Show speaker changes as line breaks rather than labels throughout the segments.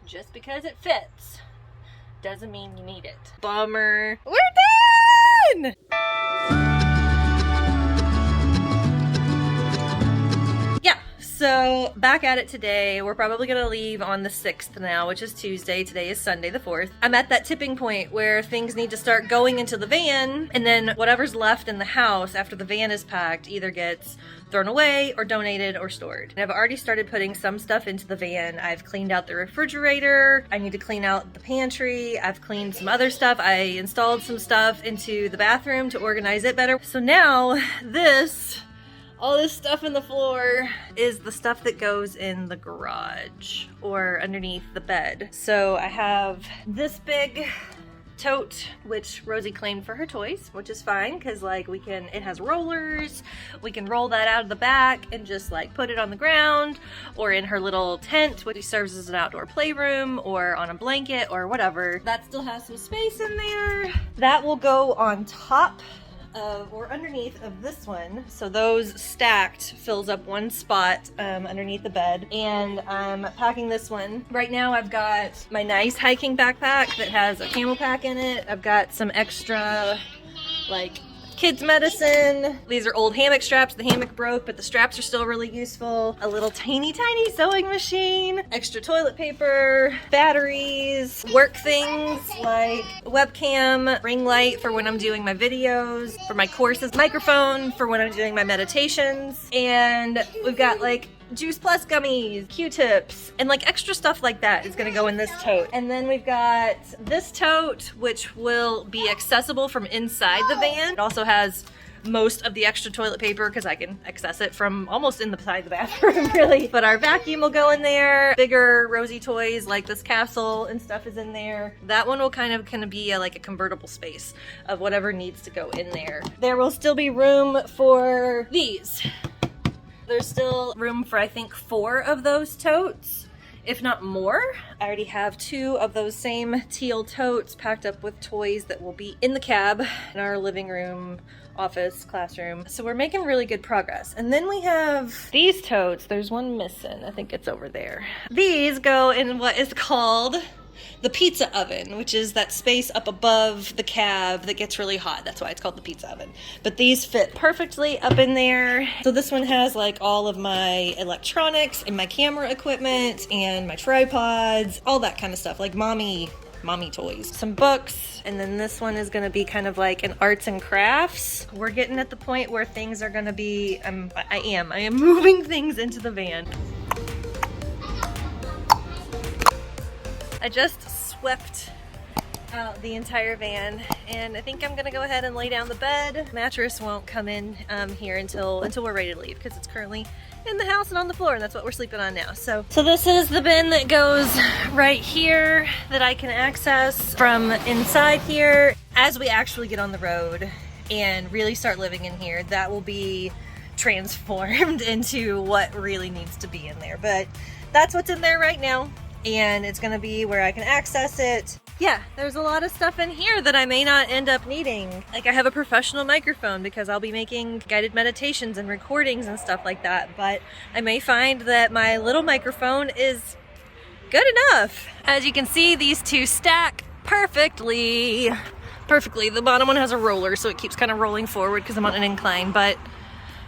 just because it fits doesn't mean you need it. Bummer. We're done! Yeah, so back at it today. We're probably gonna leave on the 6th now, which is Tuesday. Today is Sunday the 4th. I'm at that tipping point where things need to start going into the van, and then whatever's left in the house after the van is packed either gets thrown away or donated or stored. And I've already started putting some stuff into the van. I've cleaned out the refrigerator. I need to clean out the pantry. I've cleaned some other stuff. I installed some stuff into the bathroom to organize it better. So now all this stuff in the floor is the stuff that goes in the garage or underneath the bed. So I have this big tote, which Rosie claimed for her toys, which is fine because like it has rollers, we can roll that out of the back and just like put it on the ground or in her little tent, which serves as an outdoor playroom, or on a blanket or whatever. That still has some space in there. That will go on top of or underneath of this one, so those stacked fills up one spot underneath the bed. And I'm packing this one right now. I've got my nice hiking backpack that has a camel pack in it. I've got some extra like kids medicine. These are old hammock straps. The hammock broke, but the straps are still really useful. A little tiny sewing machine, extra toilet paper, batteries, work things like webcam, ring light for when I'm doing my videos, for my courses, microphone for when I'm doing my meditations, and we've got like Juice Plus gummies, Q-tips, and like extra stuff like that is gonna go in this tote. And then we've got this tote, which will be accessible from inside the van. It also has most of the extra toilet paper because I can access it from almost inside the bathroom, really. But our vacuum will go in there. Bigger Rosie toys like this castle and stuff is in there. That one will kind of be like a convertible space of whatever needs to go in there. There will still be room for these. There's still room for, I think, 4 of those totes, if not more. I already have 2 of those same teal totes packed up with toys that will be in the cab in our living room, office, classroom. So we're making really good progress. And then we have these totes. There's one missing. I think it's over there. These go in what is called the pizza oven, which is that space up above the cab that gets really hot. That's why it's called the pizza oven. But these fit perfectly up in there. So this one has like all of my electronics and my camera equipment and my tripods, all that kind of stuff, like mommy toys, some books. And then this one is going to be kind of like an arts and crafts. We're getting at the point where things are going to be, I am moving things into the van. I just swept out the entire van, and I think I'm gonna go ahead and lay down the bed. Mattress won't come in here until we're ready to leave because it's currently in the house and on the floor, and that's what we're sleeping on now. So this is the bin that goes right here that I can access from inside here. As we actually get on the road and really start living in here, that will be transformed into what really needs to be in there. But that's what's in there right now. And it's gonna be where I can access it. Yeah, there's a lot of stuff in here that I may not end up needing. Like I have a professional microphone because I'll be making guided meditations and recordings and stuff like that, but I may find that my little microphone is good enough. As you can see, these 2 stack perfectly. The bottom one has a roller, so it keeps kind of rolling forward because I'm on an incline, but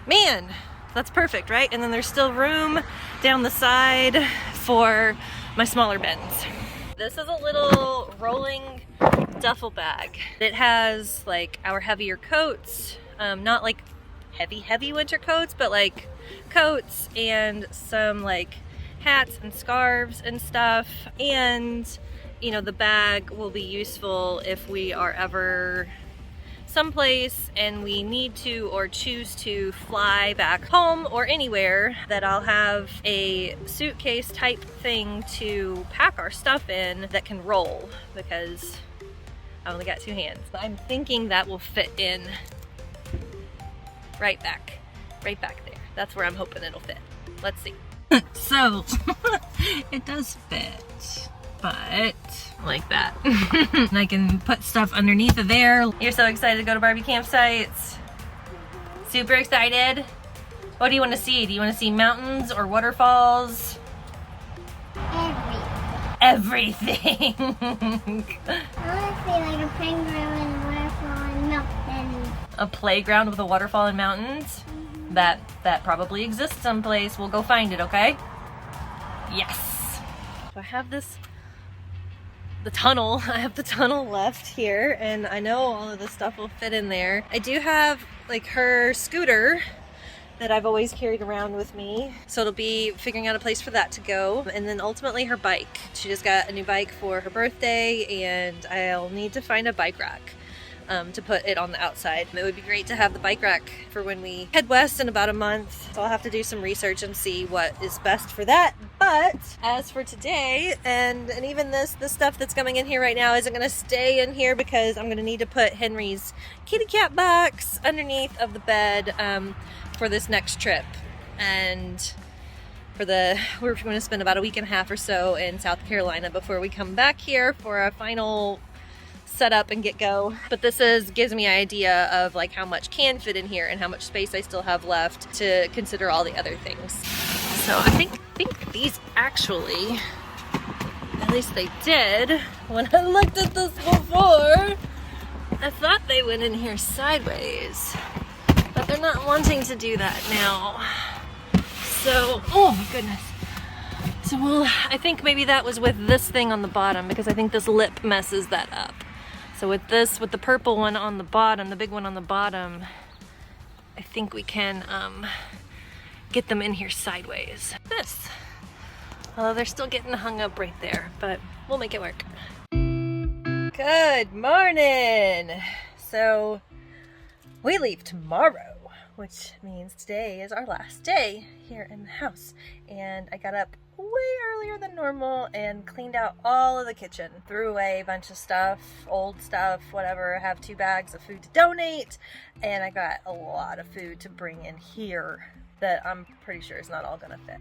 man, that's perfect, right? And then there's still room down the side for my smaller bins. This is a little rolling duffel bag. It has like our heavier coats, not like heavy winter coats, but like coats and some like hats and scarves and stuff. And you know, the bag will be useful if we are ever someplace and we need to or choose to fly back home or anywhere, that I'll have a suitcase type thing to pack our stuff in that can roll, because I only got 2 hands. But I'm thinking that will fit in right back there. That's where I'm hoping it'll fit. Let's see. So it does fit, but like that. And I can put stuff underneath of there. You're so excited to go to Barbie campsites. Super excited. What do you want to see? Do you want to see mountains or waterfalls? everything.
I want to see like a playground and a waterfall and mountains.
A playground with a waterfall and mountains? That probably exists someplace. We'll go find it, okay? Yes. So I have the tunnel. I have the tunnel left here, and I know all of this stuff will fit in there. I do have like her scooter that I've always carried around with me. So it'll be figuring out a place for that to go. And then ultimately her bike. She just got a new bike for her birthday, and I'll need to find a bike rack to put it on the outside. It would be great to have the bike rack for when we head west in about a month. So I'll have to do some research and see what is best for that. But as for today, and even this stuff that's coming in here right now isn't gonna stay in here because I'm gonna need to put Henry's kitty cat box underneath of the bed for this next trip. And we're going to spend about a week and a half or so in South Carolina before we come back here for a final setup and get go. But this gives me an idea of like how much can fit in here and how much space I still have left to consider all the other things. So I think these actually, at least they did when I looked at this before. I thought they went in here sideways, but they're not wanting to do that now. So, oh my goodness. So I think maybe that was with this thing on the bottom, because I think this lip messes that up. So with the purple one on the bottom, the big one on the bottom, I think we can get them in here sideways. This. Although they're still getting hung up right there, but we'll make it work. Good morning. So we leave tomorrow, which means today is our last day here in the house. And I got up way earlier than normal and cleaned out all of the kitchen. Threw away a bunch of stuff, old stuff, whatever. I have 2 bags of food to donate, and I got a lot of food to bring in here that I'm pretty sure is not all gonna fit.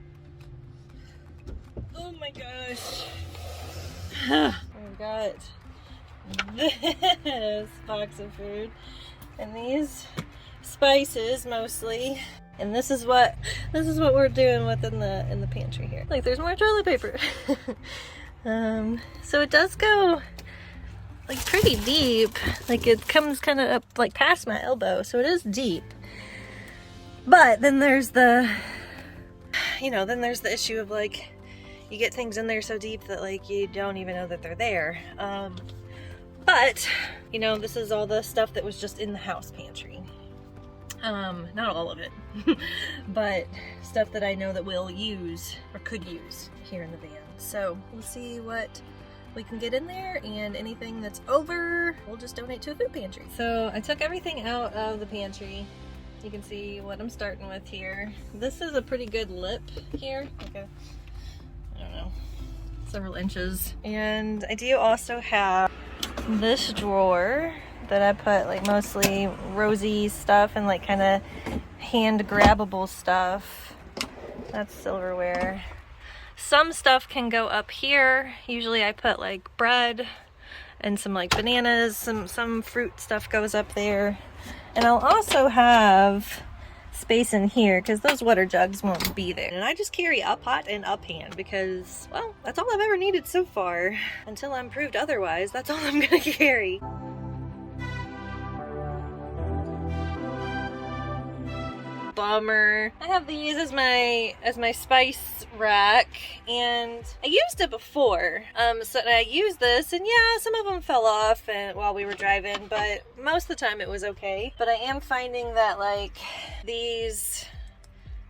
Oh my gosh. I got this box of food and these spices mostly, and this is what we're doing within the pantry here. Like, there's more toilet paper. So it does go like pretty deep. Like, it comes kind of up like past my elbow, so it is deep. But then there's the issue of like, you get things in there so deep that like you don't even know that they're there. But this is all the stuff that was just in the house pantry. Not all of it, but stuff that I know that we'll use or could use here in the van. So we'll see what we can get in there, and anything that's over, we'll just donate to a food pantry. So I took everything out of the pantry. You can see what I'm starting with here. This is a pretty good lip here. Okay. I don't know, several inches. And I do also have this drawer that I put like mostly Rosie stuff and like kind of hand grabbable stuff. That's silverware. Some stuff can go up here. Usually I put like bread and some like bananas, some fruit stuff goes up there. And I'll also have space in here because those water jugs won't be there. And I just carry a pot and a pan because, well, that's all I've ever needed so far. Until I'm proved otherwise, that's all I'm gonna carry. Bummer. I have these as my spice rack, and I used it before. So I used this, and yeah, some of them fell off while we were driving, but most of the time it was okay. But I am finding that like these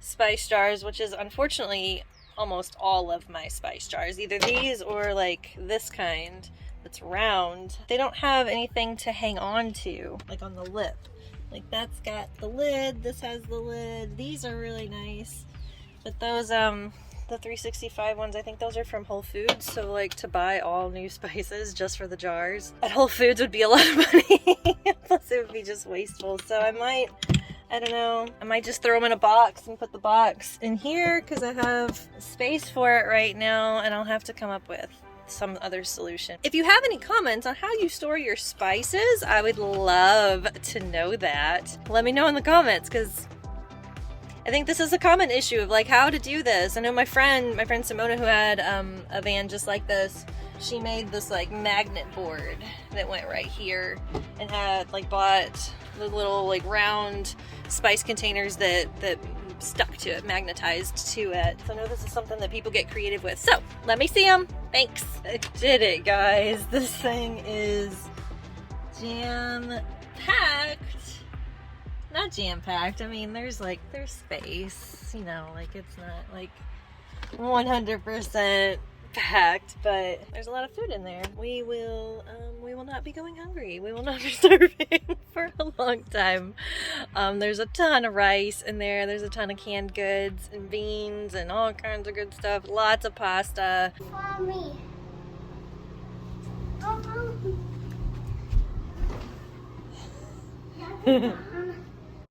spice jars, which is unfortunately almost all of my spice jars, either these or like this kind that's round, they don't have anything to hang on to, like on the lip. Like that's got the lid, this has the lid. These are really nice. But those, the 365 ones, I think those are from Whole Foods. So like to buy all new spices just for the jars at Whole Foods would be a lot of money. Plus it would be just wasteful. So I don't know, I might just throw them in a box and put the box in here because I have space for it right now, and I'll have to come up with some other solution. If you have any comments on how you store your spices, I would love to know that. Let me know in the comments, because I think this is a common issue of like how to do this. I know my friend Simona, who had a van just like this, she made this like magnet board that went right here and had like bought the little like round spice containers that stuck to it, magnetized to it. So I know this is something that people get creative with. So let me see them. Thanks. I did it, guys. This thing is jam-packed. Not jam-packed. I mean, there's space, you know, like it's not like 100% packed, but there's a lot of food in there. We will not be going hungry. We will not be starving for a long time. There's a ton of rice in there. There's a ton of canned goods and beans and all kinds of good stuff. Lots of pasta.
Follow me.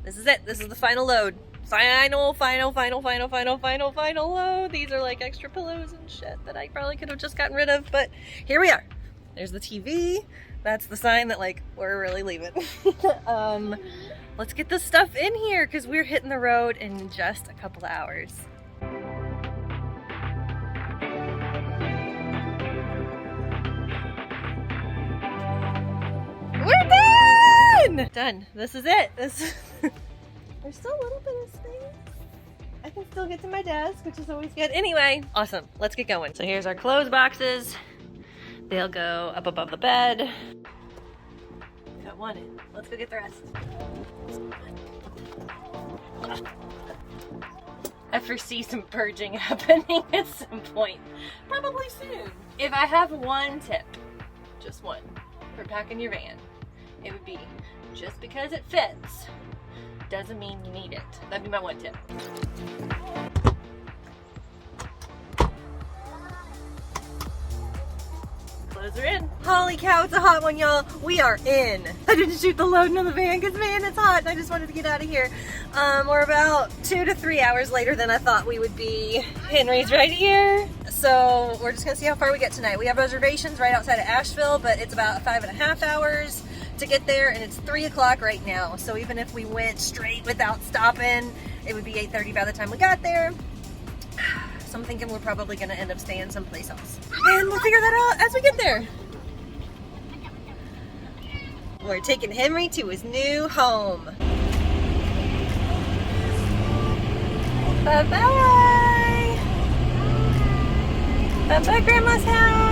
This is it. This is the final load. Final load. These are like extra pillows and shit that I probably could have just gotten rid of, but here we are. There's the TV. That's the sign that like we're really leaving. Let's get this stuff in here because we're hitting the road in just a couple of hours. We're done! Done. This is it. There's still a little bit of space. I can still get to my desk, which is always good. Anyway, awesome. Let's get going. So here's our clothes boxes. They'll go up above the bed. Got one in. Let's go get the rest. I foresee some purging happening at some point. Probably soon. If I have one tip, just one, for packing your van, it would be just because it fits doesn't mean you need it. That'd be my one tip. Clothes are in. Holy cow, it's a hot one, y'all. We are in. I didn't shoot the loading of the van because, man, it's hot and I just wanted to get out of here. We're about 2 to 3 hours later than I thought we would be. Henry's right here. So we're just gonna see how far we get tonight. We have reservations right outside of Asheville, but it's about 5.5 hours to get there, and it's 3 o'clock right now. So even if we went straight without stopping, it would be 8:30 by the time we got there. So I'm thinking we're probably gonna end up staying someplace else. And we'll figure that out as we get there. We're taking Henry to his new home. Bye-bye. Bye-bye, Grandma's house.